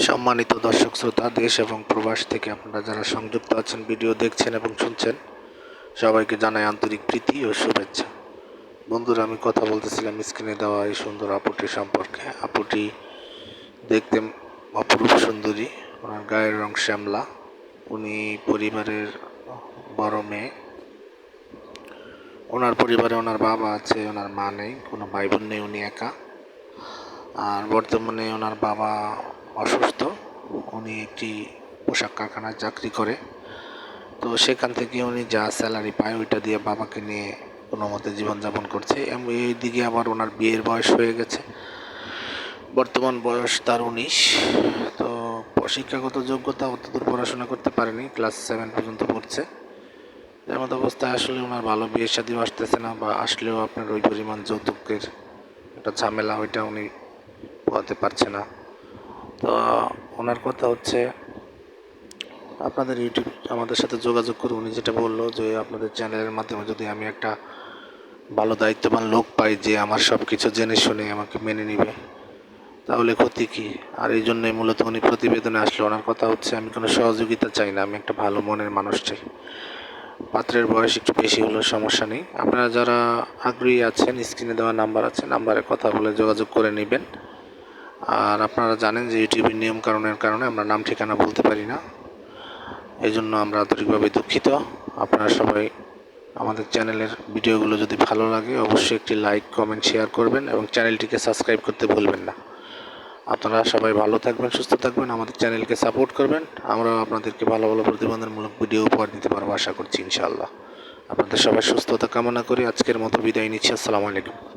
সম্মানিত দর্শক শ্রোতা, দেশ এবং প্রবাস থেকে আপনারা যারা সংযুক্ত আছেন, ভিডিও দেখছেন এবং শুনছেন, সবাইকে জানাই আন্তরিক প্রীতি ও শুভেচ্ছা। বন্ধুরা, আমি কথা বলতেছিলাম স্ক্রিনে দেওয়া এই সুন্দর আপুটি সম্পর্কে। আপুটি দেখতে অপরূপ সুন্দরী, ওনার গায়ের রং শ্যামলা। উনি পরিবারের বড় মেয়ে। ওনার পরিবারে ওনার বাবা আছে, ওনার মা নেই, কোনো ভাই বোন নেই, উনি একা। আর বর্তমানে ওনার বাবা অসুস্থ। উনি একটি পোশাক কারখানায় চাকরি করে, তো সেখান থেকে উনি যা স্যালারি পায় ওইটা দিয়ে বাবাকে নিয়ে কোনো মতে জীবনযাপন করছে। এবং এইদিকে আবার ওনার বিয়ের বয়স হয়ে গেছে, বর্তমান বয়স তার 19। তো শিক্ষাগত যোগ্যতা অতদূর পড়াশোনা করতে পারেনি, ক্লাস 7 পর্যন্ত পড়ছে। এমন অবস্থায় আসলে ওনার ভালো বিয়ে শাদিও আসতেছে না, বা আসলেও আপনার ওই পরিমাণ যৌতুকের একটা ঝামেলা, ওইটা উনি পোহাতে পারছে না। তো ওনার কথা হচ্ছে, আপনাদের ইউটিউব আমাদের সাথে যোগাযোগ করে উনি যেটা বললো যে আপনাদের চ্যানেলের মাধ্যমে যদি আমি একটা ভালো দায়িত্ববান লোক পাই যে আমার সব কিছু জেনে শুনে আমাকে মেনে নিবে, তাহলে ক্ষতি কী। আর এই জন্যই মূলত উনি প্রতিবেদনে আসলো। ওনার কথা হচ্ছে, আমি কোনো সহযোগিতা চাই না, আমি একটা ভালো মনের মানুষ চাই। পাত্রের বয়স একটু বেশি হলেও সমস্যা নেই। আপনারা যারা আগ্রহী আছেন, স্ক্রিনে দেওয়া নাম্বার আছে, নাম্বারে কথা বলে যোগাযোগ করে নেবেন। আর আপনারা জানেন যে ইউটিউবের নিয়মকানুনের কারণে আমরা নাম ঠিকানা বলতে পারি না, এই জন্য আমরা আন্তরিকভাবে দুঃখিত। আপনারা সবাই আমাদের চ্যানেলের ভিডিওগুলো যদি ভালো লাগে অবশ্যই একটি লাইক, কমেন্ট, শেয়ার করবেন এবং চ্যানেলটিকে সাবস্ক্রাইব করতে ভুলবেন না। আপনারা সবাই ভালো থাকবেন, সুস্থ থাকবেন, আমাদের চ্যানেলকে সাপোর্ট করবেন। আমরাও আপনাদেরকে ভালো ভালো প্রতিবেদনমূলক ভিডিও উপহার দিতে পারবো আশা করছি, ইনশাআল্লাহ। আপনাদের সবাই সুস্থতা কামনা করি আজকের মতো বিদায় নিচ্ছি। আসসালামু আলাইকুম।